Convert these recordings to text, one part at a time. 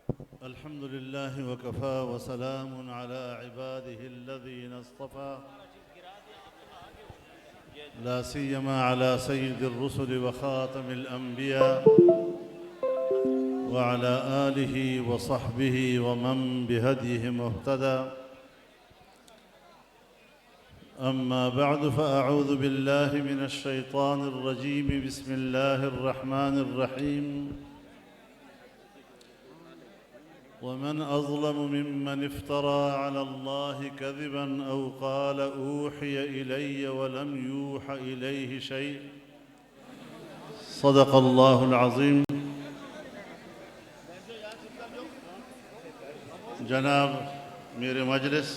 अल्हम्दुलिल्लाहि वकफ़ा वसलामुन अला इबादिहि अल्लज़ीना इस्तफ़ा ला सिय्यमा अला सय्यिदिर रुसुलि व ख़ातमिल अंबिया व अला आलिहि व सहबिहि व मन बिहदिहि मुहतदा। अम्मा बअद फ़अऊज़ु बिल्लाहि मिनश शैतानिर रजीम। बिस्मिल्लाहिर रहमानिर रहीम। वमन अज़लमु मिम्मन इफ्तरा अला अल्लाहि कज़िबन औ क़ाल ऊहिय इलय्य व लम यूह इलैहि शै। सदक़ल्लाहुल अज़ीम। जनाब मेरे मजलिस,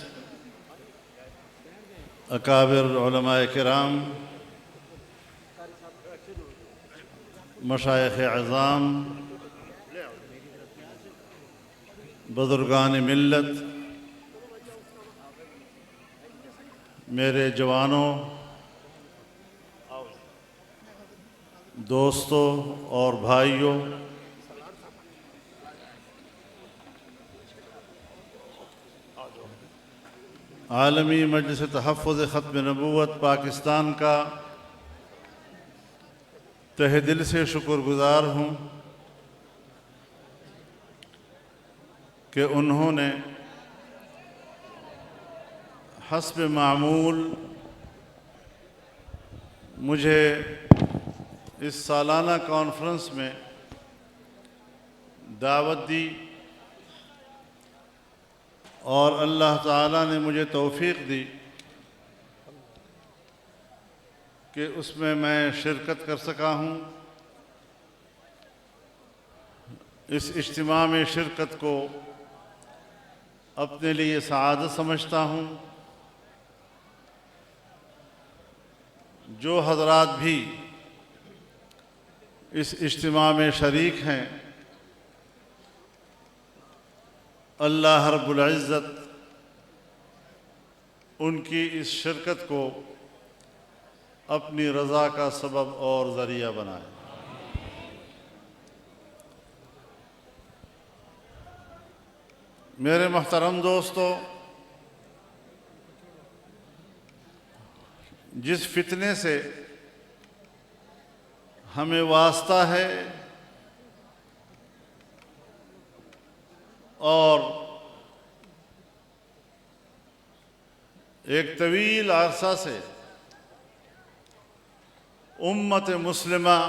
अकाबिर उलमाए किराम, मशाइख़ अज़ाम, बुज़ुर्गान मिल्लत, मेरे जवानों, दोस्तों और भाइयों, आलमी मजलिस तहफ़्फ़ुज़ ख़त्म नबूवत पाकिस्तान का तहे दिल से शुक्रगुज़ार हूँ कि उन्होंने हस्ब मामूल मुझे इस सालाना कॉन्फ्रेंस में दावत दी और अल्लाह ताला ने मुझे तौफ़ीक़ दी कि उसमें मैं शिरकत कर सका हूँ। इस इज्तिमा में शिरकत को अपने लिए सआदत समझता हूँ। जो हज़रात भी इस इज्तिमा में शरीक हैं, अल्लाह रब्बुल इज़्ज़त उनकी इस शिरकत को अपनी रज़ा का सबब और ज़रिया बनाए। मेरे मोहतरम दोस्तों, जिस फितने से हमें वास्ता है और एक तवील अरसा से उम्मत मुस्लिमा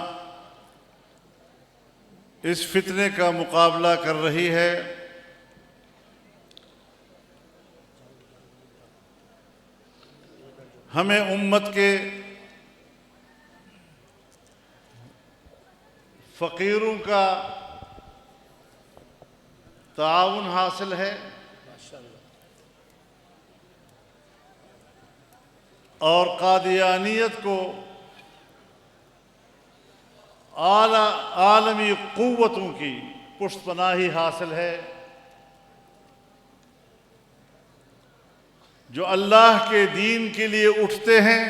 इस फितने का मुकाबला कर रही है, हमें उम्मत के फ़कीरों का ताउन हासिल है और कादियानियत को आलमी क़ुव्वतों की पुष्टपनाही हासिल है। जो अल्लाह के दीन के लिए उठते हैं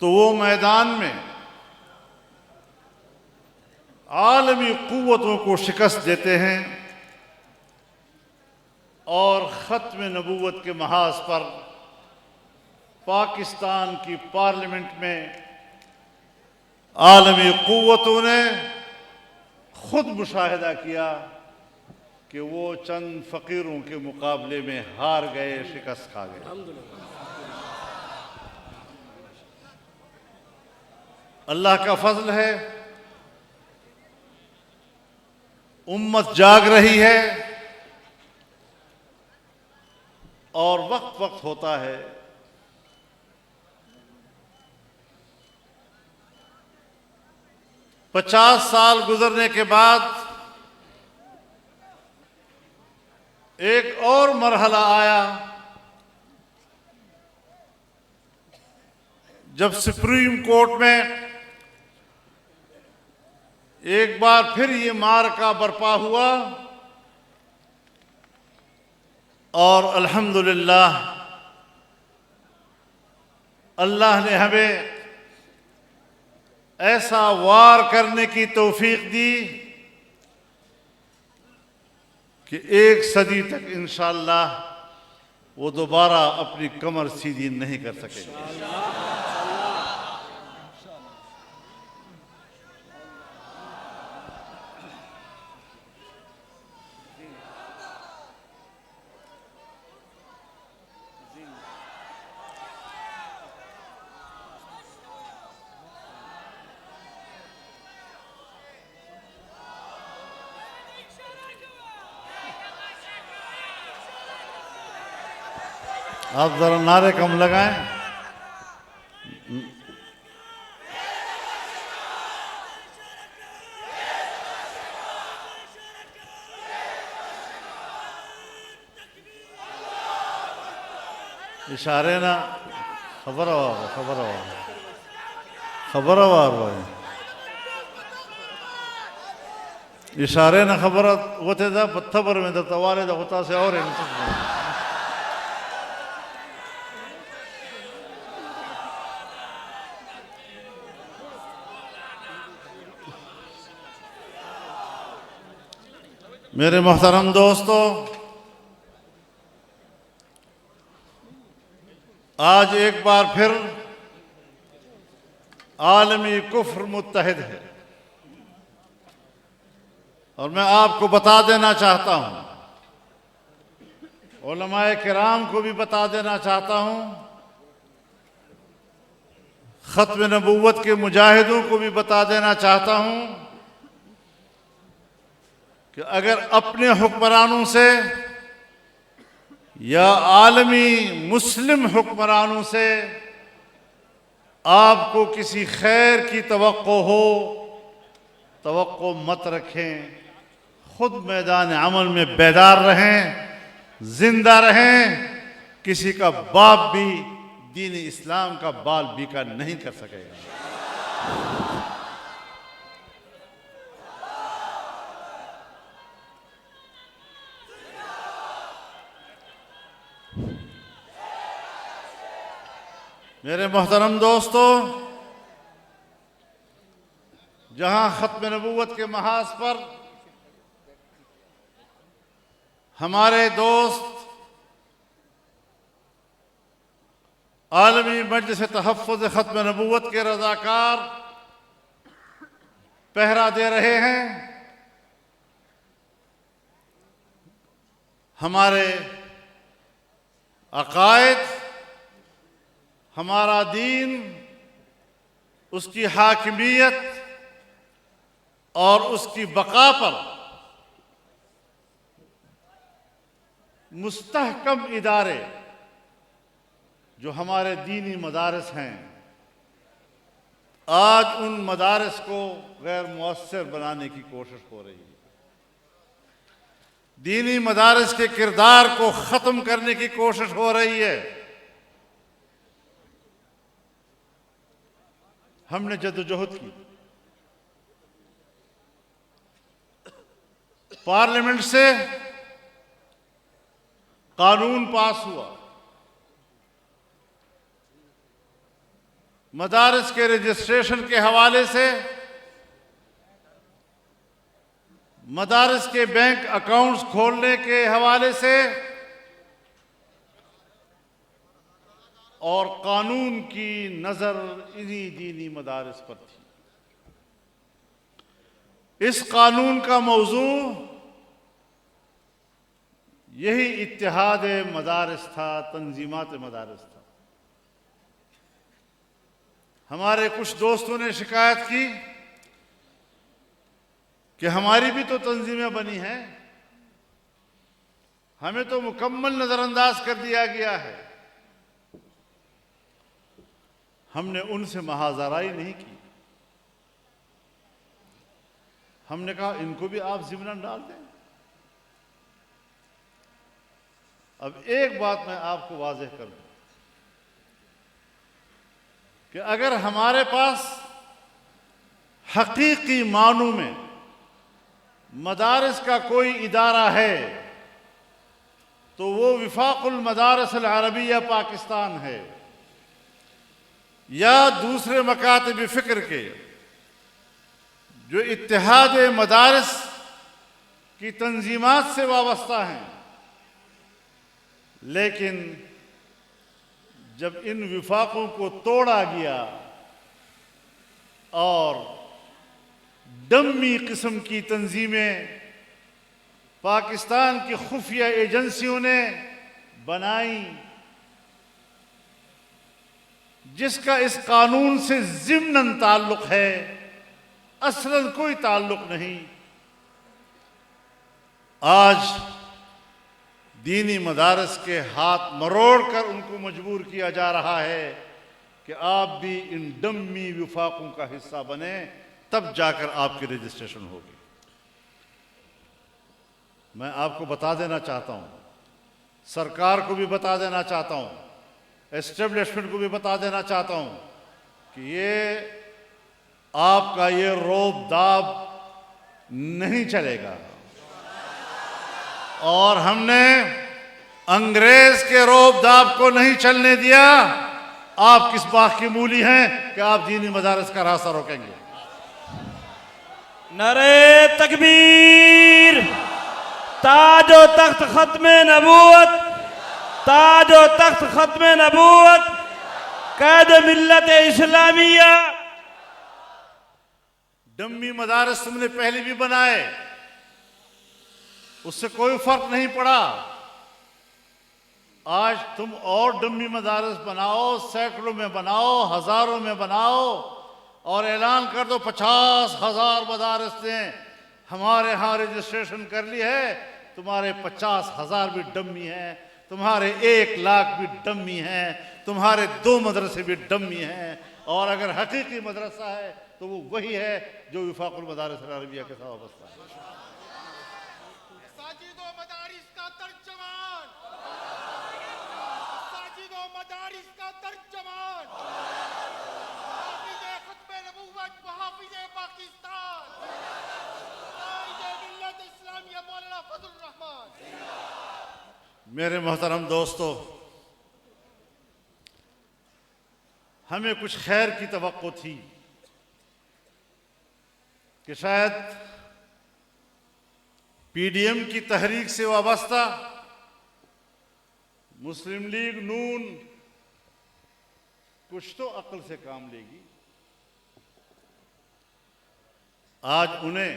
तो वो मैदान में आलमी क़ुव्वतों को शिकस्त देते हैं और ख़त्म नबूवत के महाज पर पाकिस्तान की पार्लियामेंट में आलमी क़ुव्वतों ने खुद मुशाहिदा किया कि वो चंद फ़कीरों के मुकाबले में हार गए, शिकस्त खा गए। अल्लाह का फजल है, उम्मत जाग रही है और वक्त वक्त होता है 50 साल गुजरने के बाद एक और मरहला आया जब सुप्रीम कोर्ट में एक बार फिर ये मार्का बरपा हुआ और अल्हम्दुलिल्लाह अल्लाह ने हमें ऐसा वार करने की तौफीक दी कि 1 सदी तक इंशाअल्लाह वो दोबारा अपनी कमर सीधी नहीं कर सकेंगे। आप जरा नारे कम लगाएं। इशारे ना खबर भाई इशारे ना खबर होते था पत्थर पर में तवारे होता से और मेरे मोहतरम दोस्तों, आज एक बार फिर आलमी कुफ्र मुत्तहिद है और मैं आपको बता देना चाहता हूं, उलमाए किराम को भी बता देना चाहता हूं, खत्म नबूवत के मुजाहिदों को भी बता देना चाहता हूं कि अगर अपने हुक्मरानों से या आलमी मुस्लिम हुक्मरानों से आपको किसी खैर की तवक्को हो, तवक्को मत रखें। खुद मैदान अमल में बेदार रहें, जिंदा रहें। किसी का बाप भी दीन इस्लाम का बाल बीका नहीं कर सकेगा। मेरे मोहतरम दोस्तों, जहां खत्म नबूवत के महाज पर हमारे दोस्त आलमी मजलिस तहफ़्फ़ुज़ खत्म नबूवत के रज़ाकार पहरा दे रहे हैं, हमारे अक़ायद, हमारा दीन, उसकी हाकिमियत और उसकी बका पर मुस्तहकम इदारे जो हमारे दीनी मदारस हैं, आज उन मदारस को गैर मुअस्सर बनाने की कोशिश हो रही है। दीनी मदारस के किरदार को ख़त्म करने की कोशिश हो रही है। हमने जद्दोजहद की, पार्लियामेंट से कानून पास हुआ, मदारिस के रजिस्ट्रेशन के हवाले से, मदारिस के बैंक अकाउंट्स खोलने के हवाले से और कानून की नजर इन्हीं दीनी मदारिस पर थी। इस कानून का मौजू यही इत्तिहाद मदारिस था, तंजीमात मदारिस था। हमारे कुछ दोस्तों ने शिकायत की कि हमारी भी तो तंजीमें बनी हैं, हमें तो मुकम्मल नजरअंदाज कर दिया गया है। हमने उनसे महाजराई नहीं की। हमने कहा इनको भी आप ज़िम्मन डाल दें। अब एक बात मैं आपको वाज़ेह कर दूं कि अगर हमारे पास हकीकी मानू में मदारिस का कोई इदारा है तो वो विफाकुल मदारिस अल अरबिया पाकिस्तान है, या दूसरे मकातब फ़िक्र के जो इत्तेहाद मदारिस की तंजीमात से वाबस्ता हैं, लेकिन जब इन विफाकों को तोड़ा गया और डम्मी किस्म की तंजीमें पाकिस्तान की खुफिया एजेंसियों ने बनाई, जिसका इस कानून से ज़िम्नन ताल्लुक है, असलन कोई ताल्लुक नहीं, आज दीनी मदारस के हाथ मरोड़ कर उनको मजबूर किया जा रहा है कि आप भी इन डम्मी विफाकों का हिस्सा बने, तब जाकर आपकी रजिस्ट्रेशन होगी। मैं आपको बता देना चाहता हूं, सरकार को भी बता देना चाहता हूं, एस्टेब्लिशमेंट को भी बता देना चाहता हूं कि ये आपका ये रोब दाब नहीं चलेगा। और हमने अंग्रेज के रोब दाब को नहीं चलने दिया। आप किस बात की मूली हैं कि आप दीनी मदारस का रास्ता रोकेंगे? नारे तकबीर, ताजो तख्त खत्मे नबूवत, ताजो तख्त खत्मे नबूवत, कैद मिल्लत इस्लामिया। डम्मी मदारस तुमने पहले भी बनाए, उससे कोई फर्क नहीं पड़ा। आज तुम और डम्मी मदारस बनाओ, सैकड़ों में बनाओ, हजारों में बनाओ और ऐलान कर दो 50,000 मदारस ने हमारे यहाँ रजिस्ट्रेशन कर ली है। तुम्हारे 50,000 भी डम्मी हैं, तुम्हारे 1 लाख भी डम्मी हैं, तुम्हारे 2 मदरसे भी डम्मी हैं। और अगर हकीकी मदरसा है तो वो वही है जो विफाकुल मदारिस अल अरबिया के साथ वाबस्ता है। मेरे मोहतरम दोस्तों, हमें कुछ खैर की तवक्को थी कि शायद पीडीएम की तहरीक से वाबस्ता मुस्लिम लीग नून कुछ तो अक्ल से काम लेगी। आज उन्हें,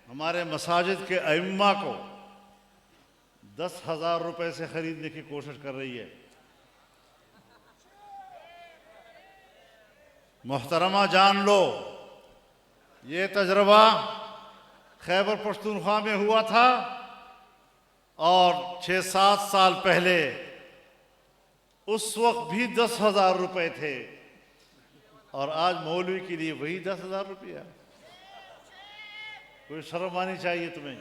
हमारे मसाजिद के अइम्मा को 10,000 रुपए से खरीदने की कोशिश कर रही है। मोहतरमा जान लो, ये तजर्बा खैबर पख्तूनख्वा में हुआ था और 6-7 साल पहले उस वक्त भी 10,000 रुपए थे और आज मौलवी के लिए वही 10,000 रुपया। कोई शर्म आनी चाहिए तुम्हें।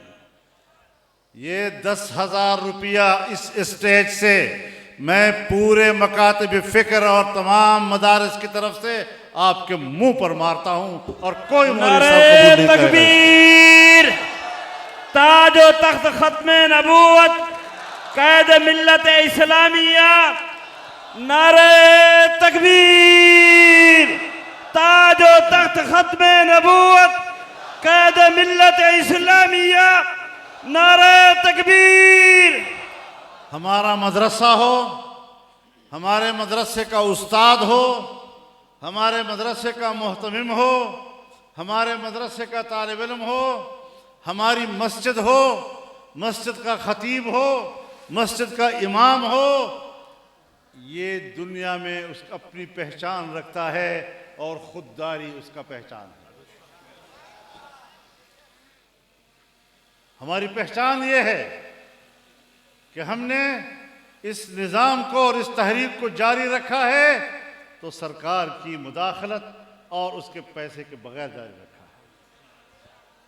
ये 10,000 रुपया इस स्टेज से मैं पूरे मकातब फिक्र और तमाम मदारिस की तरफ से आपके मुंह पर मारता हूं और कोई नारे तकबीर, ताजो तख्त खत्मे नबूवत, कैद मिल्लत इस्लामिया। नारे तकबीर, ताजो तख्त खत्मे नबूवत, कैद मिल्लत इस्लामिया। नारे तकबीर। हमारा मदरसा हो, हमारे मदरसे का उस्ताद हो, हमारे मदरसे का मोहतमिम हो, हमारे मदरसे का तालिब इल्म हो, हमारी मस्जिद हो, मस्जिद का खतीब हो, मस्जिद का इमाम हो, ये दुनिया में उसका अपनी पहचान रखता है और खुददारी उसका पहचान है। हमारी पहचान ये है कि हमने इस निज़ाम को और इस तहरीक को जारी रखा है तो सरकार की मुदाखलत और उसके पैसे के बगैर जारी रखा है।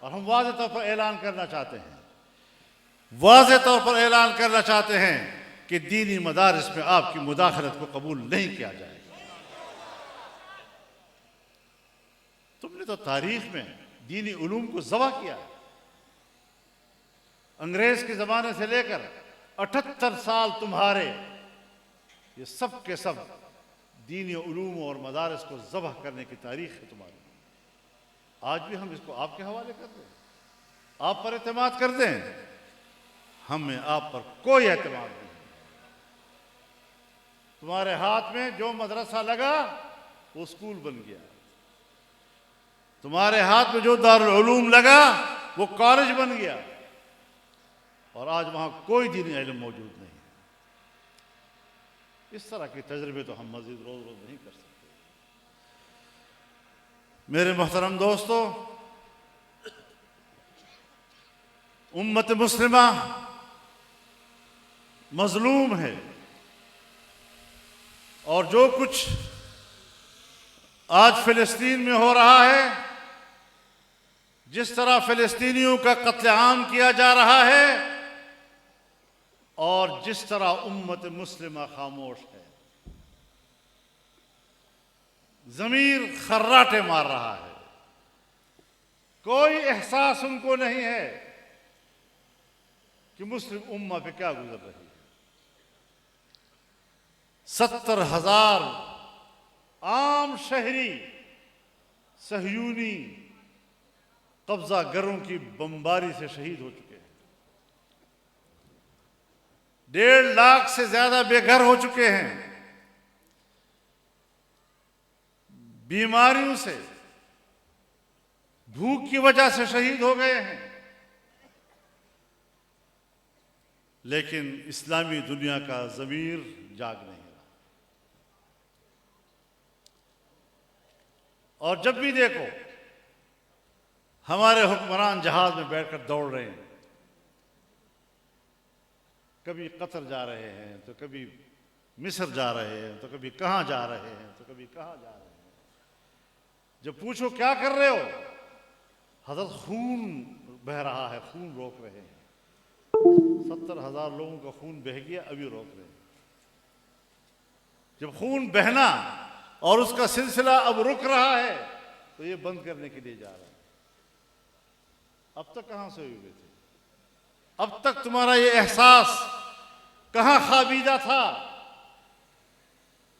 और हम वाज़ेह तौर पर ऐलान करना चाहते हैं, वाज़ेह तौर पर ऐलान करना चाहते हैं कि दीनी मदारिस में आपकी मुदाखलत को कबूल नहीं किया जाएगा। तुमने तो तारीख में दीनी उलूम को ज़बह किया है। अंग्रेज के ज़माने से लेकर 78 साल तुम्हारे ये सब के सब दीनी उलूम और मदारिस को ज़बह करने की तारीख है तुम्हारी। आज भी हम इसको आपके हवाले कर दें, आप पर एतमाद कर दें? हमें आप पर कोई एतमाद नहीं। तुम्हारे हाथ में जो मदरसा लगा वो स्कूल बन गया, तुम्हारे हाथ में जो दारुल उलूम लगा वो कॉलेज बन गया, और आज वहां कोई दीनी इल्म मौजूद नहीं। इस तरह के तजर्बे तो हम मजीद रोज रोज नहीं कर सकते। मेरे मोहतरम दोस्तों, उम्मत मुस्लिमा मजलूम है, और जो कुछ आज फिलिस्तीन में हो रहा है, जिस तरह फिलिस्तीनियों का कत्लेआम किया जा रहा है, और जिस तरह उम्मत मुस्लिमा खामोश है, ज़मीर खर्राटे मार रहा है, कोई एहसास उनको नहीं है कि मुस्लिम उम्मा पे क्या गुजर रही है। 70,000 आम शहरी सहयूनी कब्जा गरों की बमबारी से शहीद हो चुके हैं। 1.5 लाख से ज्यादा बेघर हो चुके हैं, बीमारियों से, भूख की वजह से शहीद हो गए हैं। लेकिन इस्लामी दुनिया का ज़मीर जाग नहीं रहा, और जब भी देखो हमारे हुक्मरान जहाज में बैठकर दौड़ रहे हैं, कभी कतर जा रहे हैं, तो कभी मिस्र जा रहे हैं, तो कभी कहां जा रहे हैं, तो कभी कहां जा रहे हैं। जब पूछो क्या कर रहे हो, हजरत खून बह रहा है, खून रोक रहे हैं। 70,000 लोगों का खून बह गया, अभी रोक रहे हैं। जब खून बहना और उसका सिलसिला अब रुक रहा है, तो ये बंद करने के लिए जा रहा है। अब तक कहां से हुए थे? अब तक तुम्हारा ये एहसास कहां खाबीदा था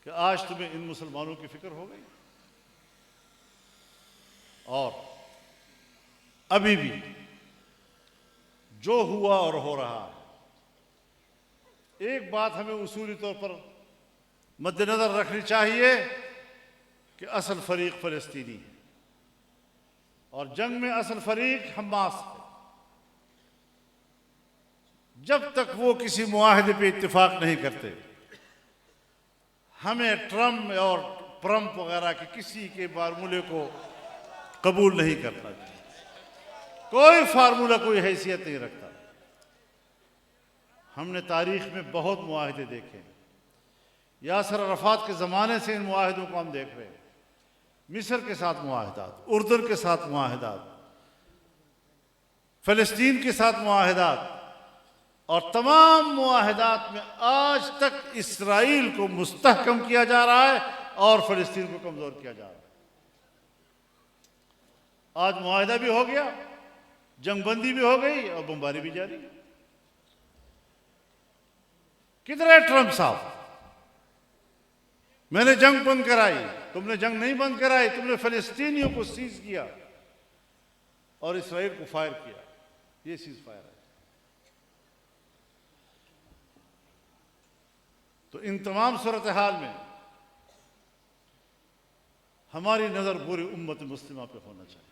कि आज तुम्हें इन मुसलमानों की फिक्र हो गई? और अभी भी जो हुआ और हो रहा है, एक बात हमें उसूली तौर पर मद्देनजर रखनी चाहिए कि असल फरीक फ़लस्तीनी है, और जंग में असल फरीक हमास है। जब तक वो किसी मुआहदे पे इत्तेफाक नहीं करते, हमें ट्रम्प और प्रम्प वगैरह के किसी के फार्मूले को कबूल नहीं करना चाहिए। कोई फार्मूला कोई हैसियत नहीं रखता। हमने तारीख में बहुत मुआहदे देखे हैं, यासर अरफात के ज़माने से इन मुआहदों को हम देख रहे हैं। मिस्र के साथ मुआहदात, उर्दन के साथ मुआहदात, फ़लस्तीन के साथ मुआहदात, और तमाम मुआहदात में आज तक इसराइल को मुस्तहकम किया जा रहा है और फ़लस्तीन को कमज़ोर किया जा रहा है। आज मुआहदा भी हो गया, जंगबंदी भी हो गई, और बमबारी भी जारी है। किधर है ट्रंप साहब? मैंने जंग बंद कराई, तुमने जंग नहीं बंद कराई, तुमने फ़लस्तीनियों को सीज किया और इसराइल को फायर किया। ये सीज फायर है। तो इन तमाम सूरत हाल में हमारी नजर पूरी उम्मत मुस्लिमा पे होना चाहिए।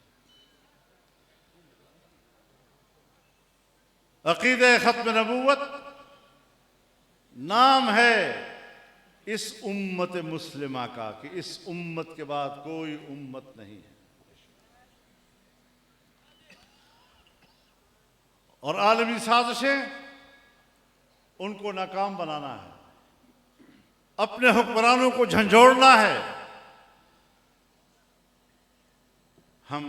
अकीदे खत्म नबूवत नाम है इस उम्मत मुस्लिमा का, कि इस उम्मत के बाद कोई उम्मत नहीं है, और आलमी साजिशें उनको नाकाम बनाना है, अपने हुक्मरानों को झंझोड़ना है। हम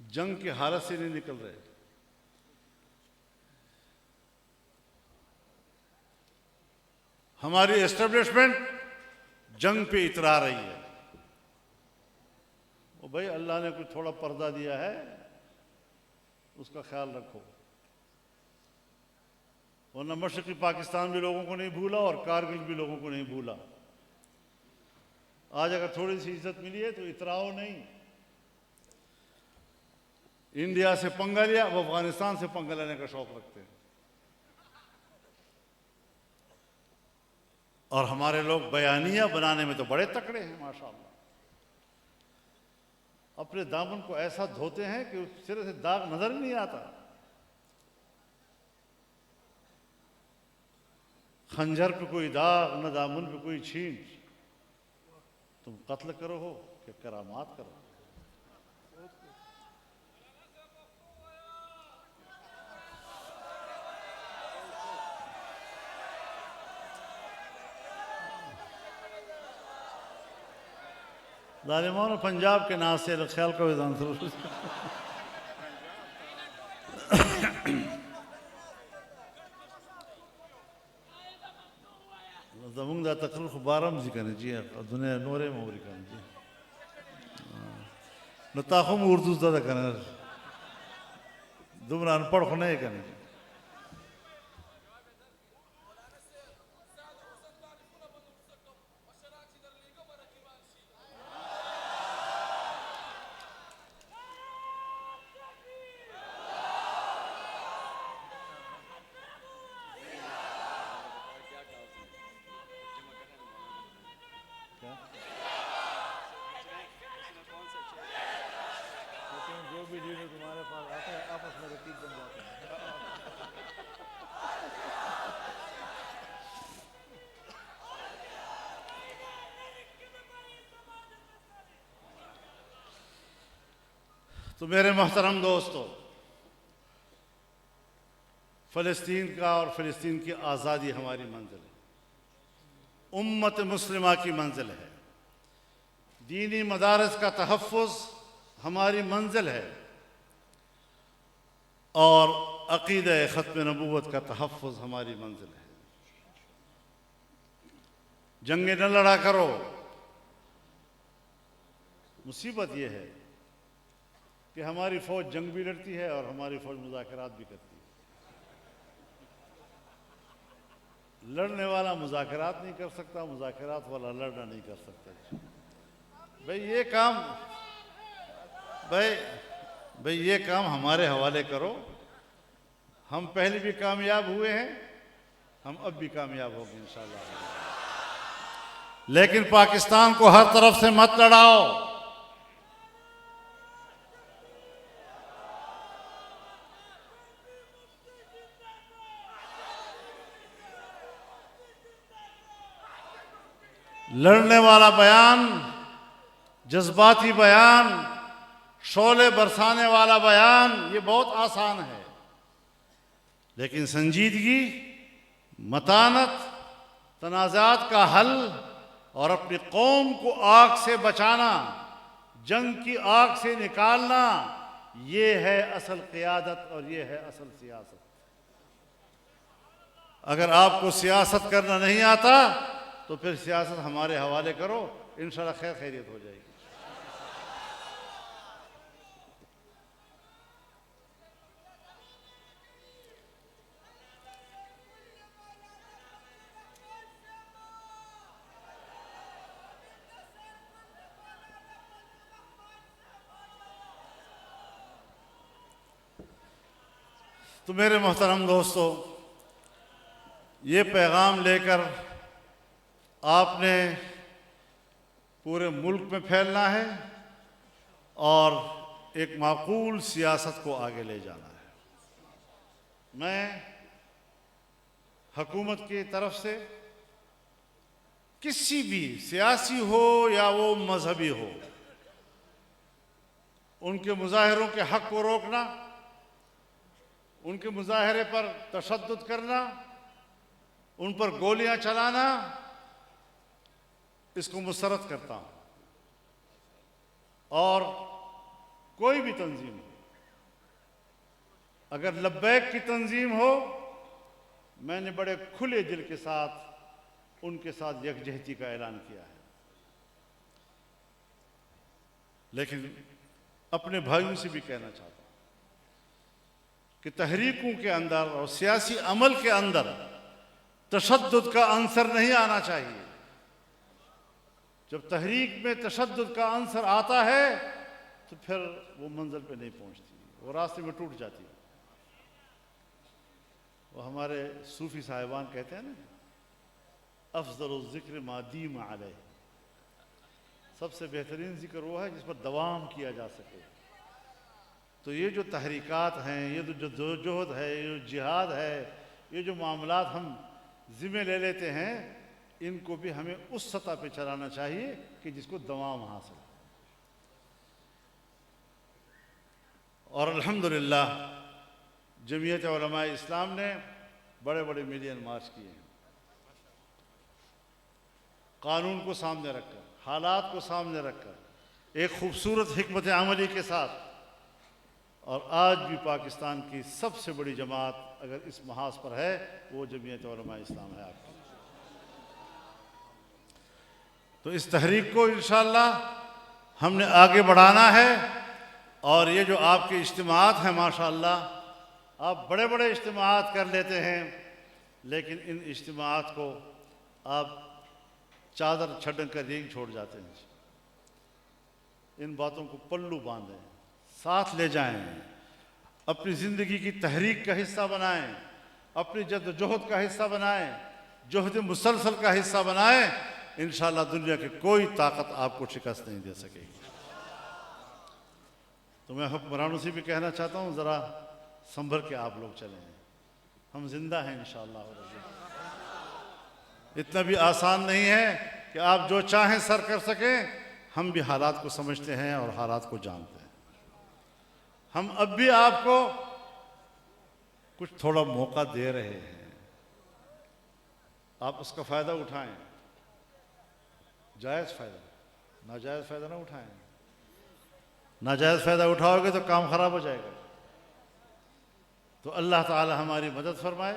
जंग की हालत से नहीं निकल रहे। हमारी एस्टेब्लिशमेंट जंग पे इतरा रही है। वो भाई अल्लाह ने कुछ थोड़ा पर्दा दिया है, उसका ख्याल रखो, वरना मशरक़ी पाकिस्तान भी लोगों को नहीं भूला और कारगिल भी लोगों को नहीं भूला। आज अगर थोड़ी सी इज्जत मिली है तो इतराओ नहीं। इंडिया से पंगा लिया, वो अफगानिस्तान से पंगा लेने का शौक रखते हैं। और हमारे लोग बयानिया बनाने में तो बड़े तकड़े हैं माशाअल्लाह। अपने दामन को ऐसा धोते हैं कि उस सिरे से दाग नजर ही नहीं आता। खंजर पे कोई दाग, न दामन पे कोई छींच। तुम कत्ल करो हो कि करामात करो। जालिमों पंजाब के नाम से ख्याल का विधान जमुंग दा तकल्लुख बारम जी कने जी दुनिया नोरे मोरी कने जी नताखुम उर्दू दा कने दुमरा अनपढ़ को नहीं कने। जो भी लीडर तुम्हारे पास आते हैं आपस में रकीब बन जाते हैं। तो मेरे मोहतरम दोस्तों, फ़लस्तीन का और फ़लस्तीन की आज़ादी हमारी मंजिल है, उम्मत मुस्लिमा की मंजिल है। दीनी मदारस का तहफ़्फ़ुज़ हमारी मंजिल है और अक़ीदा ख़त्म नबूवत का तहफ़्फ़ुज़ हमारी मंजिल है। जंगें न लड़ा करो। मुसीबत यह है कि हमारी फ़ौज जंग भी लड़ती है और हमारी फ़ौज मुज़ाकरात भी करती है। लड़ने वाला मुज़ाकरात नहीं कर सकता, मुज़ाकरात वाला लड़ना नहीं कर सकता। भाई ये काम हमारे हवाले करो। हम पहले भी कामयाब हुए हैं, हम अब भी कामयाब होंगे इंशाअल्लाह। लेकिन पाकिस्तान को हर तरफ से मत लड़ाओ। लड़ने वाला बयान, जज्बाती बयान, शोले बरसाने वाला बयान, ये बहुत आसान है। लेकिन संजीदगी, मतानत, तनाज़ात का हल और अपनी कौम को आग से बचाना, जंग की आग से निकालना, ये है असल क़ियादत और ये है असल सियासत। अगर आपको सियासत करना नहीं आता तो फिर सियासत हमारे हवाले करो, इंशाअल्लाह खैर खैरियत हो जाएगी। तो मेरे मोहतरम दोस्तों, ये पैगाम लेकर आपने पूरे मुल्क में फैलना है और एक माकूल सियासत को आगे ले जाना है। मैं हुकूमत की तरफ से किसी भी सियासी हो या वो मजहबी हो, उनके मुजाहिरों के हक को रोकना, उनके मुजाहरे पर तशद्दुद करना, उन पर गोलियां चलाना, इसको मुसरत करता हूं। और कोई भी तंजीम हो, अगर लब्बैक की तंजीम हो, मैंने बड़े खुले दिल के साथ उनके साथ यकजहती का ऐलान किया है। लेकिन अपने भाइयों से भी कहना चाहता हूं कि तहरीकों के अंदर और सियासी अमल के अंदर तशद्दुद का अंसर नहीं आना चाहिए। जब तहरीक में तशद्दुद का अंसर आता है तो फिर वो मंजिल पे नहीं पहुंचती, वो रास्ते में टूट जाती है। वो हमारे सूफी साहिबान कहते हैं ना, अफजल ज़िक्र मादीम अलैह, सबसे बेहतरीन जिक्र वो है जिस पर दवाम किया जा सके। तो ये जो तहरीकात हैं, ये जो जद्दोजहद है, ये जो जिहाद है, ये जो मामलात हम ज़िम्मे ले लेते हैं, इनको भी हमें उस सतह पे चलाना चाहिए कि जिसको दवाम हासिल। और अल्हम्दुलिल्लाह जमीयत उलमा इस्लाम ने बड़े बड़े मिलियन मार्च किए हैं, कानून को सामने रखकर, हालात को सामने रखकर, एक खूबसूरत हिकमत अमली के साथ। और आज भी पाकिस्तान की सबसे बड़ी जमात अगर इस महाज पर है वो जमीयत उलमा इस्लाम है आपकी। तो इस तहरीक को इंशाअल्लाह हमने आगे बढ़ाना है। और ये जो आपके इज्तिमात हैं माशाअल्लाह, आप बड़े बड़े इज्तिमात कर लेते हैं, लेकिन इन इज्तिमात को आप चादर छड़न कर यहीं छोड़ जाते हैं। इन बातों को पल्लू बांधें, साथ ले जाएं, अपनी ज़िंदगी की तहरीक का हिस्सा बनाएं, अपनी जद्दोजहद का हिस्सा बनाएं, जोहद मुसलसल का हिस्सा बनाएं। इंशाअल्लाह दुनिया की कोई ताकत आपको शिकस्त नहीं दे सकेगी। तो मैं हुक्मरानों से भी कहना चाहता हूँ, ज़रा संभल के आप लोग चलें, हम जिंदा हैं इंशाअल्लाह। इतना भी आसान नहीं है कि आप जो चाहें सर कर सकें। हम भी हालात को समझते हैं और हालात को जानते हैं। हम अब भी आपको कुछ थोड़ा मौका दे रहे हैं, आप उसका फ़ायदा उठाएं, जायज़ फ़ायदा, नाजायज़ फ़ायदा ना उठाएं। नाजायज़ फ़ायदा उठाओगे तो काम ख़राब हो जाएगा। तो अल्लाह ताला हमारी मदद फरमाए।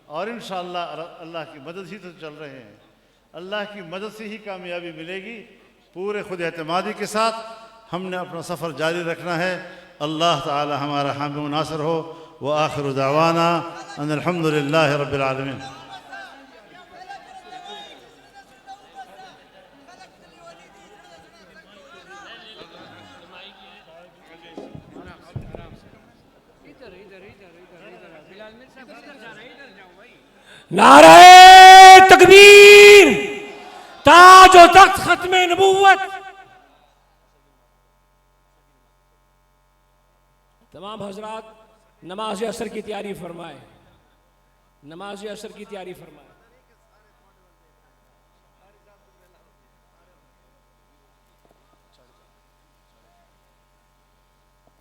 और इंशाअल्लाह अल्लाह की मदद ही तो चल रहे हैं, अल्लाह की मदद से ही कामयाबी मिलेगी। पूरे खुद एतमादी के साथ हमने अपना सफ़र जारी रखना है। अल्लाह ताला हमारा हामी व नासिर हो। व आखिर दावाना अनिल हम्दुलिल्लाहि रब्बिल आलमीन। नारे तकबीर, ताज व तख्त खत्म नबूवत। तमाम हजरात नमाज असर की तैयारी फरमाए, नमाज असर की तैयारी फरमाए।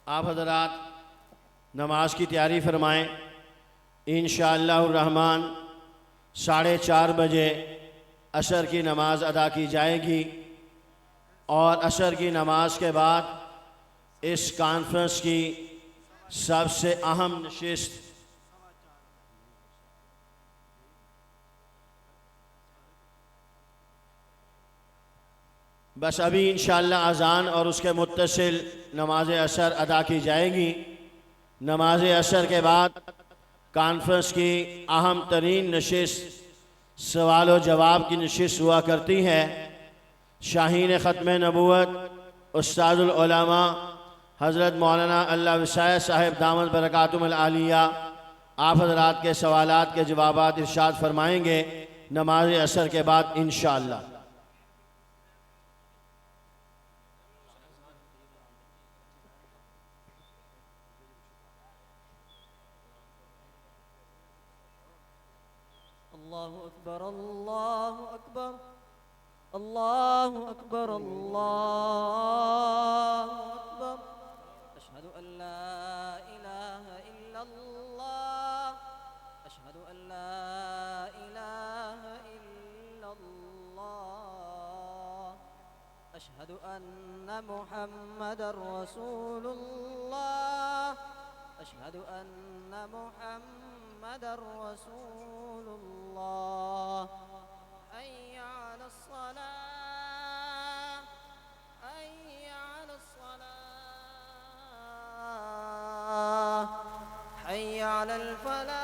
आप हजरात नमाज की तैयारी फरमाएं। इंशाअल्लाह रहमान 4:30 बजे असर की नमाज अदा की जाएगी। और असर की नमाज के बाद इस कॉन्फ्रेंस की सबसे अहम नशिस्त बस अभी इंशाअल्लाह अज़ान और उसके मुत्तसिल नमाज असर अदा की जाएगी। नमाज असर के बाद कॉन्फ्रेंस की अहम तरीन नशिस्त सवाल व जवाब की नशिस्त हुआ करती है। शाहीन ख़त्म नबूवत उस्तादुल उलमा हज़रत मौलाना अल्लाह विसाय साहिब दामद बरकातुहुल आलिया आप हज़रात के सवालात के जवाबात इरशाद फरमाएंगे नमाज असर के बाद इंशाअल्लाह। अल्लाहु अकबर, अल्लाहु अकबर, अल्लाहु अकबर, अल्लाहु अकबर। अशहदु अल्ला इलाहा इल्लल्लाह, अशहदु अल्ला इलाहा इल्लल्लाह, अशहदु अन्ना मुहम्मदर रसूलुल्लाह, अशहदु अन्ना मुहम्मदर रसूलुल्लाह। हय्या अलस सलाह, हय्या अलस सलाह, हय्या अलल फलाह।